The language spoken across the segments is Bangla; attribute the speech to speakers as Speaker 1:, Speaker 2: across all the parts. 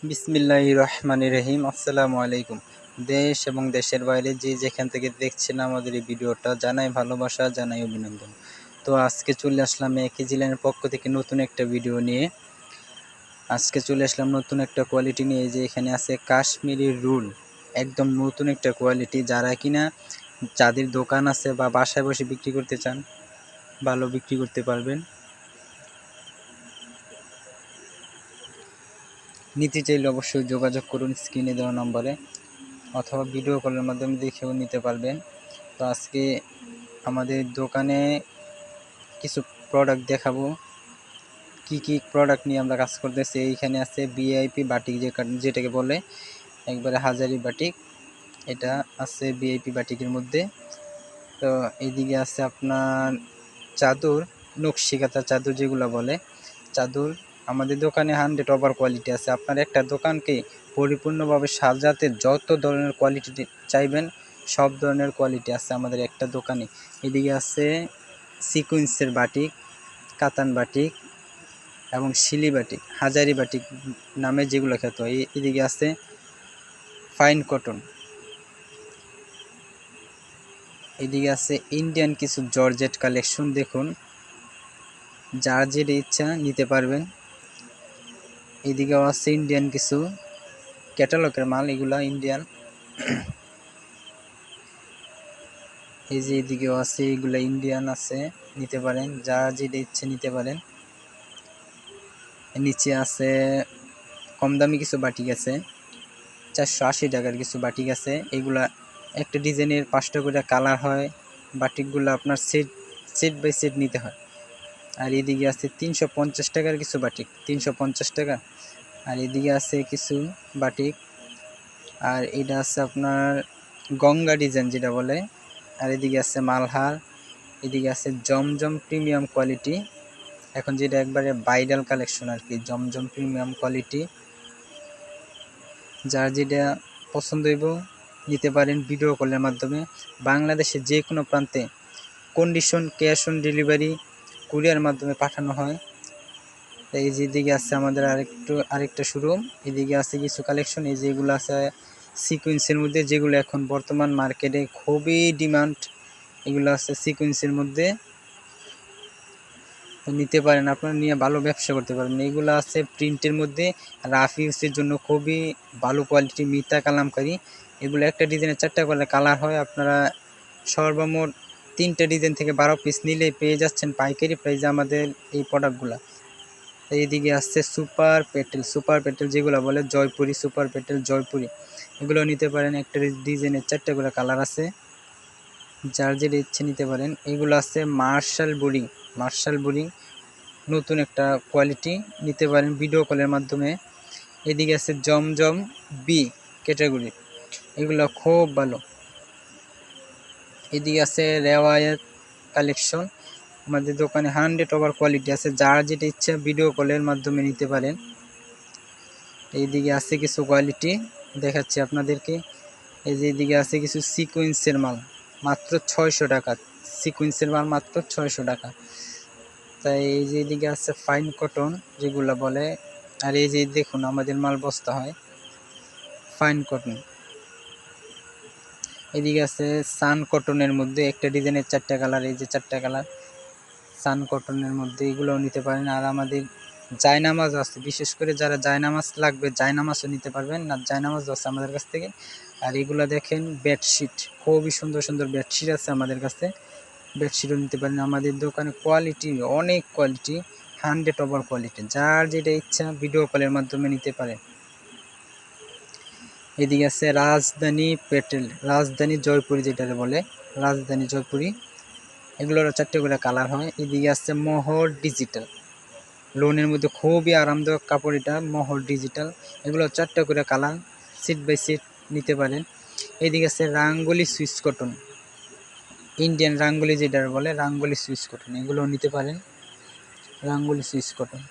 Speaker 1: বিসমিল্লাহির রহমানির রহিম। আসসালামু আলাইকুম। দেশ এবং দেশের বাইরে যে যেখান থেকে দেখছেন আমাদের এই ভিডিওটা, জানাই ভালোবাসা, জানাই অভিনন্দন। তো আজকে চলে আসলাম একেজি লাইনের পক্ষ থেকে নতুন একটা ভিডিও নিয়ে। আজকে চলে আসলাম নতুন একটা কোয়ালিটি নিয়ে। এই যে এখানে আছে কাশ্মীরি রুল, একদম নতুন একটা কোয়ালিটি। যারা কিনা যাদের দোকান আছে বা বাসায় বসে বিক্রি করতে চান, ভালো বিক্রি করতে পারবেন। নিতে চাইলে অবশ্যই যোগাযোগ করুন স্ক্রিনে দেওয়া নম্বরে, অথবা ভিডিও কলের মাধ্যমে দেখেও নিতে পারবেন। তো আজকে আমাদের দোকানে কিছু প্রোডাক্ট দেখাবো, কি কি প্রোডাক্ট নিয়ে আমরা কাজ করতেছি। এইখানে আছে ভিআইপি বাটিক, যেটাকে বলে একবারে হাজারি বাটিক, এটা আছে ভিআইপি বাটিকের মধ্যে। তো এইদিকে আছে আপনার চাদর, নকশিকাতা চাদর যেগুলো বলে চাদর। আমাদের দোকানে 100 ওভার কোয়ালিটি আছে। আপনার একটা দোকানকে পরিপূর্ণভাবে সাজাতে যত ধরনের কোয়ালিটি চাইবেন, সব ধরনের কোয়ালিটি আছে আমাদের একটা দোকানে। এদিকে আছে সিকুয়েন্সের বাটিক, কাতান বাটিক এবং শিলি বাটিক, হাজারি বাটিক নামে যেগুলো খ্যাত। এদিকে আছে ফাইন কটন, এদিকে আছে ইন্ডিয়ান কিছু জর্জেট কালেকশন। দেখুন, যার যেটা ইচ্ছা নিতে পারবেন। এদিকেও আছে ইন্ডিয়ান কিছু ক্যাটালগের মাল, এগুলা ইন্ডিয়ান। এই যে এদিকেও আছে, এগুলা ইন্ডিয়ান আছে, নিতে পারেন, যার যেটা ইচ্ছে নিতে পারেন। নিচে আছে কম দামি কিছু বাটিক আছে, 480 টাকার কিছু বাটিক আছে। এগুলা একটা ডিজাইনের 5টা করে কালার হয়। বাটিকগুলো আপনার সেট বাই সেট নিতে হয়। আর এদিকে আছে 350 টাকার কিছু বাটিক, 350 টাকা। আর এদিকে আছে কিছু বাটিক, আর এটা আছে আপনার গঙ্গা ডিজাইন যেটা বলে। আর এদিকে আছে মালহার, এদিকে আছে জমজম প্রিমিয়াম কোয়ালিটি, এখন যেটা একবারে ভাইরাল কালেকশন আর কি, জমজম প্রিমিয়াম কোয়ালিটি। যার যেটা পছন্দ হইব নিতে পারেন ভিডিও কলের মাধ্যমে। বাংলাদেশের যে কোনো প্রান্তে condition cash on delivery courier মাধ্যমে পাঠানো হয়। এই যে এদিকে আছে আমাদের আরেকটা শোরুম, এদিকে আছে কিছু কালেকশন। এই যেগুলো আছে সিকুয়েন্সের মধ্যে, যেগুলো এখন বর্তমান মার্কেটে খুবই ডিমান্ড, এগুলো আছে সিকুয়েন্সের মধ্যে। নিতে পারেন, আপনারা নিয়ে ভালো ব্যবসা করতে পারবেন। এগুলো আছে প্রিন্টের মধ্যে, রাফ ইউজের জন্য খুবই ভালো কোয়ালিটি, মিতা কালামকারী। এগুলো একটা ডিজাইনের 4টা করে কালার হয়। আপনারা সর্বমোট 3টে ডিজাইন থেকে 12 পিস নিলে পেয়ে যাচ্ছেন পাইকারি প্রাইসে আমাদের এই প্রোডাক্টগুলো। এইদিকে আসছে সুপার পেটেল যেগুলো বলে, জয়পুরি, সুপার পেটেল, জয়পুরি, এগুলো নিতে পারেন। একটা ডিজাইনের 4টা করে কালার আছে, যার যেটা ইচ্ছে নিতে পারেন। এগুলো আছে মার্শাল বোরিং, নতুন একটা কোয়ালিটি, নিতে পারেন ভিডিও কলের মাধ্যমে। এদিকে আছে জমজম বি ক্যাটাগরি, এগুলো খুব ভালো। এদিকে আছে রেওয়ায়ের কালেকশন, আমাদের দোকানে 100 ওভার কোয়ালিটি আছে, যার যেটা ইচ্ছা ভিডিও কলের মাধ্যমে নিতে পারেন। এইদিকে আছে কিছু কোয়ালিটি দেখাচ্ছি আপনাদেরকে। এই যে এদিকে আছে কিছু সিকুয়েন্সের মাল, মাত্র 600 টাকা, সিকুয়েন্সের মাল মাত্র 600 টাকা। তাই এই যে এদিকে আছে ফাইন কটন যেগুলো বলে। আর এই যে দেখুন, আমাদের মাল বস্তা হয় ফাইন কটন। এদিকে আছে সান কটনের মধ্যে, একটা ডিজাইনের 4টা কালার, এই যে 4টা কালার সান কটনের মধ্যে, এগুলোও নিতে পারেন। আর আমাদের জায়নামাজও আছে, বিশেষ করে যারা জায়নামাজ লাগবে জায়নামাজও নিতে পারবেন, না জায়নামাজও আছে আমাদের কাছ থেকে। আর এগুলো দেখেন বেডশিট, খুবই সুন্দর সুন্দর বেডশিট আছে আমাদের কাছে, বেডশিটও নিতে পারেন। আমাদের দোকানে কোয়ালিটি অনেক কোয়ালিটি, 100 ওভার কোয়ালিটি, যার যেটা ইচ্ছা ভিডিও কলের মাধ্যমে নিতে পারেন। এদিকে আছে রাজধানী জয়পুরি যেটা বলে, রাজধানী জয়পুরি, এগুলোর 4টে করে কালার হয়। এদিকে আছে মোহর ডিজিটাল, লোনের মধ্যে খুবই আরামদায়ক কাপড় এটা, মোহর ডিজিটাল, এগুলো 4টা করে কালার, সিট বাই সিট নিতে পারেন। এদিকে আছে রাঙ্গুলি সুইচ কটন, ইন্ডিয়ান রাঙ্গুলি যেটা বলে, রাঙ্গুলি সুইচ কটন, এগুলো নিতে পারেন, রাঙ্গুলি সুইচ কটন।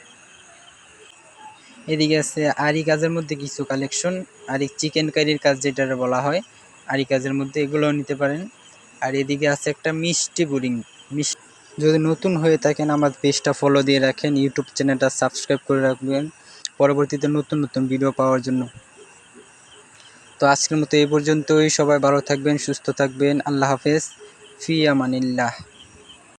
Speaker 1: এদিকে আছে আরি কাজের মধ্যে কিছু কালেকশন, আরি চিকেন কারির কাজ যেটা বলা হয়, আরি কাজের মধ্যে, এগুলোও নিতে পারেন। আর এদিকে আছে একটা মিষ্টি বোরিং, যদি নতুন হয়ে থাকেন আমার পেজটা ফলো দিয়ে রাখেন, ইউটিউব চ্যানেলটা সাবস্ক্রাইব করে রাখবেন, পরবর্তীতে নতুন নতুন ভিডিও পাওয়ার জন্য। তো আজকের মতো এই পর্যন্তই। সবাই ভালো থাকবেন, সুস্থ থাকবেন। আল্লাহ হাফেজ। ফি আমানিল্লাহ।